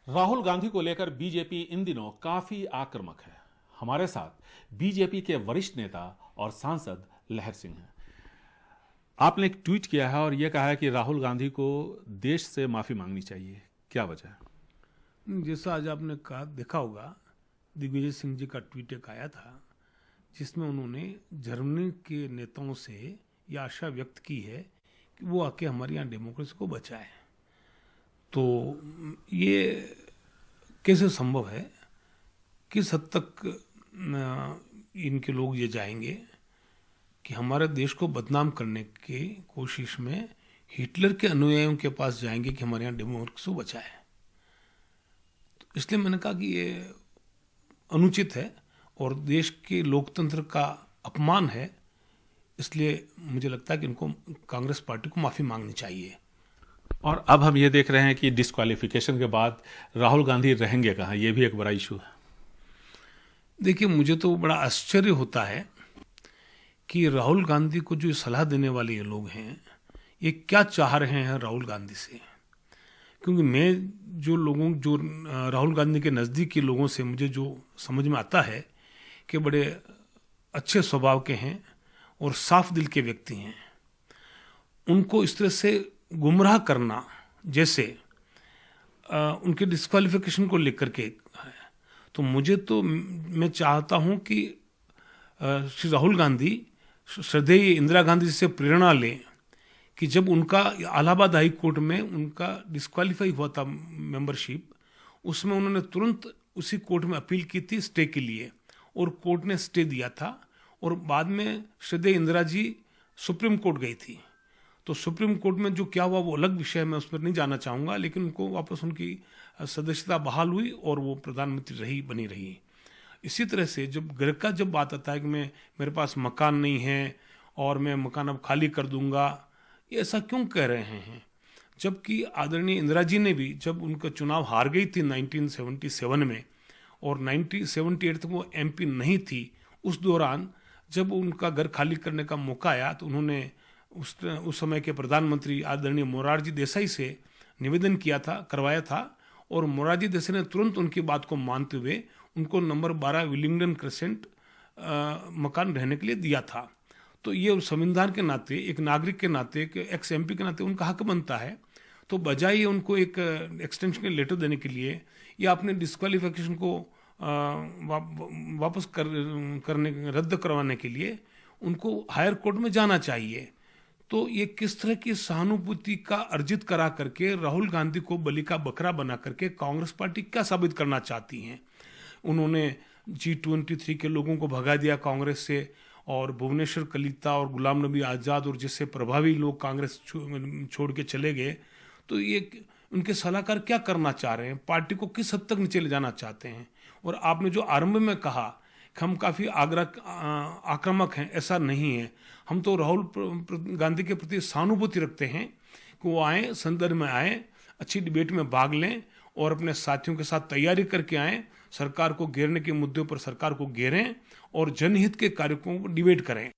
राहुल गांधी को लेकर BJP in दिनों काफी आक्रामक है। हमारे साथ बीजेपी के वरिष्ठ नेता और सांसद लहर सिंह हैं। आपने एक ट्वीट किया है और यह कहा है कि राहुल गांधी को देश से माफी मांगनी चाहिए, क्या वजह है? जैसा आज आपने कहा, देखा होगा, दिग्विजय सिंह जी का ट्वीट एक आया था जिसमें उन्होंने जर्मनी के नेताओं से यह आशा व्यक्त की है कि वो आके हमारे यहाँ डेमोक्रेसी को बचाए। तो ये कैसे संभव है? किस हद तक इनके लोग ये जाएंगे कि हमारे देश को बदनाम करने की कोशिश में हिटलर के अनुयायियों के पास जाएंगे कि हमारे यहाँ डेमोक्रेसी को बचाए। तो इसलिए मैंने कहा कि ये अनुचित है और देश के लोकतंत्र का अपमान है। इसलिए मुझे लगता है कि इनको, कांग्रेस पार्टी को माफी मांगनी चाहिए। और अब हम ये देख रहे हैं कि डिस्क्वालिफिकेशन के बाद राहुल गांधी रहेंगे कहाँ, ये भी एक बड़ा इशू है। देखिए, मुझे तो बड़ा आश्चर्य होता है कि राहुल गांधी को जो सलाह देने वाले ये लोग हैं, ये क्या चाह रहे हैं राहुल गांधी से। क्योंकि मैं जो राहुल गांधी के नज़दीकी लोगों से मुझे जो समझ में आता है कि बड़े अच्छे स्वभाव के हैं और साफ दिल के व्यक्ति हैं। उनको इस तरह से गुमराह करना, जैसे उनके डिस्क्वालिफिकेशन को लेकर के है, तो मैं चाहता हूं कि श्री राहुल गांधी श्रद्धेय इंदिरा गांधी से प्रेरणा लें कि जब उनका इलाहाबाद हाई कोर्ट में उनका डिस्क्वालीफाई हुआ था मेंबरशिप, उसमें उन्होंने तुरंत उसी कोर्ट में अपील की थी स्टे के लिए, और कोर्ट ने स्टे दिया था। और बाद में श्रद्धेय इंदिरा जी सुप्रीम कोर्ट गई थी। तो सुप्रीम कोर्ट में जो क्या हुआ वो अलग विषय है, मैं उस पर नहीं जाना चाहूँगा, लेकिन उनको वापस उनकी सदस्यता बहाल हुई और वो प्रधानमंत्री बनी रही। इसी तरह से जब बात आता है कि मेरे पास मकान नहीं है और मैं मकान अब खाली कर दूंगा, ये ऐसा क्यों कह रहे हैं? जबकि आदरणीय इंदिरा जी ने भी, जब उनका चुनाव हार गई थी 1977 में और 1978 तक वो एमपी नहीं थी, उस दौरान जब उनका घर खाली करने का मौका आया तो उन्होंने उस समय के प्रधानमंत्री आदरणीय मोरारजी देसाई से निवेदन करवाया था, और मोरारजी देसाई ने तुरंत उनकी बात को मानते हुए उनको नंबर 12 विलिंगडन क्रेसेंट मकान रहने के लिए दिया था। तो ये संविधान के नाते, एक नागरिक के नाते, एक एक्स एमपी के नाते उनका हक बनता है। तो बजाय उनको एक एक्सटेंशन के लेटर देने के लिए या अपने डिस्क्वालिफिकेशन को वापस रद्द करवाने के लिए उनको हायर कोर्ट में जाना चाहिए। तो ये किस तरह की सहानुभूति का अर्जित करा करके राहुल गांधी को बलि का बकरा बना करके कांग्रेस पार्टी क्या साबित करना चाहती है? उन्होंने G23 के लोगों को भगा दिया कांग्रेस से, और भुवनेश्वर कलिता और गुलाम नबी आज़ाद और जिससे प्रभावी लोग कांग्रेस छोड़ के चले गए। तो ये उनके सलाहकार क्या करना चाह रहे हैं? पार्टी को किस हद तक नीचे ले जाना चाहते हैं? और आपने जो आरंभ में कहा कि हम काफ़ी आक्रामक हैं, ऐसा नहीं है। हम तो राहुल गांधी के प्रति सहानुभूति रखते हैं कि वो आए, संदर्भ में आए, अच्छी डिबेट में भाग लें और अपने साथियों के साथ तैयारी करके आएँ, सरकार को घेरने के मुद्दों पर सरकार को घेरें और जनहित के कार्यों को डिबेट करें।